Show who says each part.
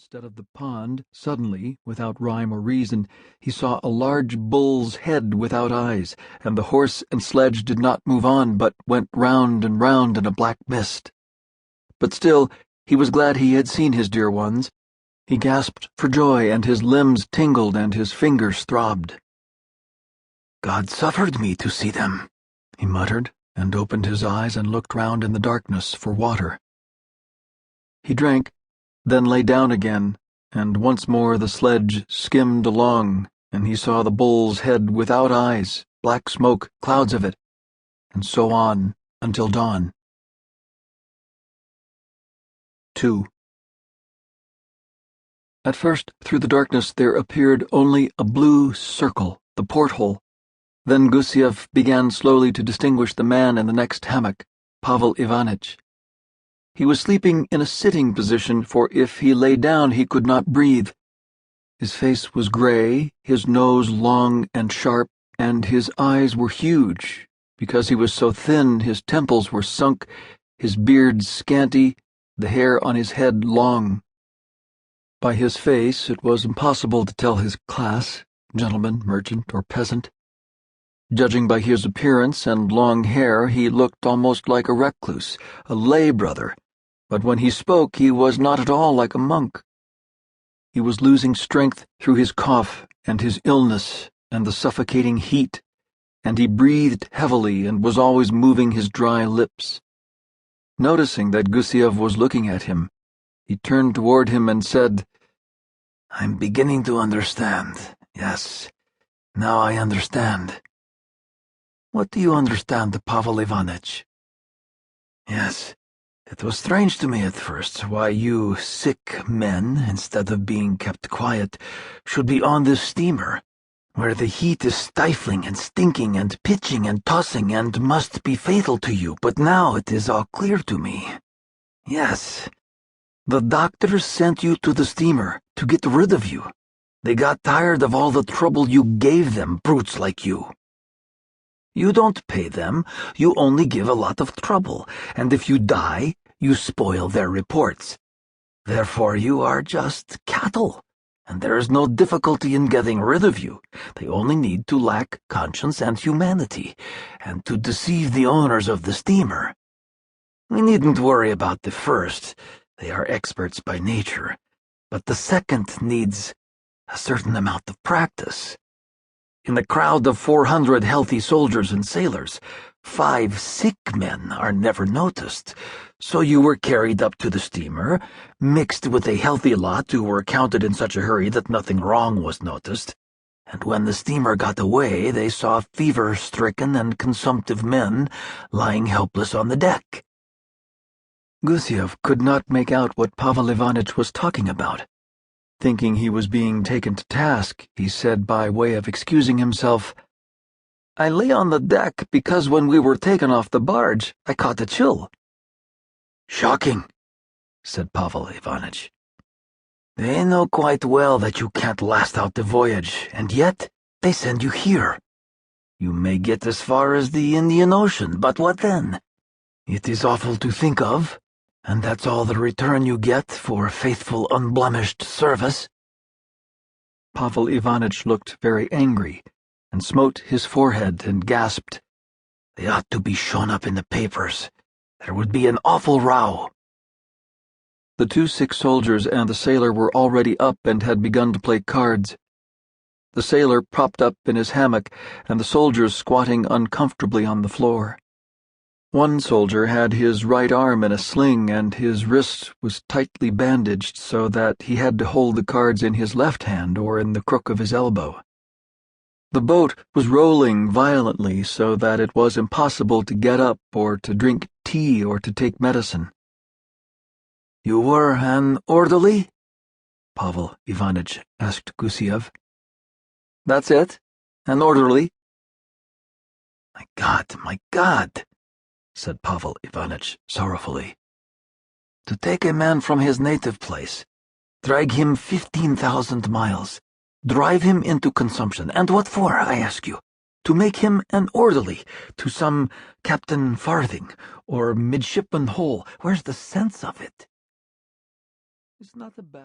Speaker 1: Instead of the pond, suddenly, without rhyme or reason, he saw a large bull's head without eyes, and the horse and sledge did not move on, but went round and round in a black mist. But still, he was glad he had seen his dear ones. He gasped for joy, and his limbs tingled and his fingers throbbed. "God suffered me to see them," he muttered, and opened his eyes and looked round in the darkness for water. He drank, then lay down again, and once more the sledge skimmed along, and he saw the bull's head without eyes, black smoke, clouds of it, and so on until dawn. 2. At first, through the darkness, there appeared only a blue circle, the porthole. Then Goussiev began slowly to distinguish the man in the next hammock, Pavel Ivanitch. He was sleeping in a sitting position, for if he lay down he could not breathe. His face was gray, his nose long and sharp, and his eyes were huge. Because he was so thin, his temples were sunk, his beard scanty, the hair on his head long. By his face it was impossible to tell his class, gentleman, merchant, or peasant. Judging by his appearance and long hair, he looked almost like a recluse, a lay brother, but when he spoke he was not at all like a monk. He was losing strength through his cough and his illness and the suffocating heat, and he breathed heavily and was always moving his dry lips. Noticing that Goussiev was looking at him, he turned toward him and said, "I'm beginning to understand. Yes, now I understand." "What do you understand, Pavel Ivanitch?" "Yes, it was strange to me at first why you sick men, instead of being kept quiet, should be on this steamer, where the heat is stifling and stinking and pitching and tossing and must be fatal to you, but now it is all clear to me. Yes, the doctors sent you to the steamer to get rid of you. They got tired of all the trouble you gave them, brutes like you. You don't pay them, you only give a lot of trouble, and if you die, you spoil their reports. Therefore you are just cattle, and there is no difficulty in getting rid of you. They only need to lack conscience and humanity, and to deceive the owners of the steamer. We needn't worry about the first, they are experts by nature, but the second needs a certain amount of practice. In the crowd of 400 healthy soldiers and sailors, 5 sick men are never noticed, so you were carried up to the steamer, mixed with a healthy lot who were counted in such a hurry that nothing wrong was noticed, and when the steamer got away they saw fever-stricken and consumptive men lying helpless on the deck." Goussiev could not make out what Pavel Ivanitch was talking about. Thinking he was being taken to task, he said by way of excusing himself, "I lay on the deck because when we were taken off the barge, I caught a chill." "Shocking," said Pavel Ivanitch. "They know quite well that you can't last out the voyage, and yet they send you here. You may get as far as the Indian Ocean, but what then? It is awful to think of. And that's all the return you get for faithful, unblemished service." Pavel Ivanitch looked very angry, and smote his forehead and gasped, "They ought to be shown up in the papers. There would be an awful row." The 2 sick soldiers and the sailor were already up and had begun to play cards. The sailor propped up in his hammock, and the soldiers squatting uncomfortably on the floor. One soldier had his right arm in a sling, and his wrist was tightly bandaged so that he had to hold the cards in his left hand or in the crook of his elbow. The boat was rolling violently so that it was impossible to get up or to drink tea or to take medicine. "You were an orderly?" Pavel Ivanitch asked Goussiev. "That's it, an orderly." My God," said Pavel Ivanitch sorrowfully. "To take a man from his native place, drag him 15,000 miles, drive him into consumption, and what for, I ask you? To make him an orderly to some Captain Farthing or Midshipman Hole. Where's the sense of it?" "It's not a bad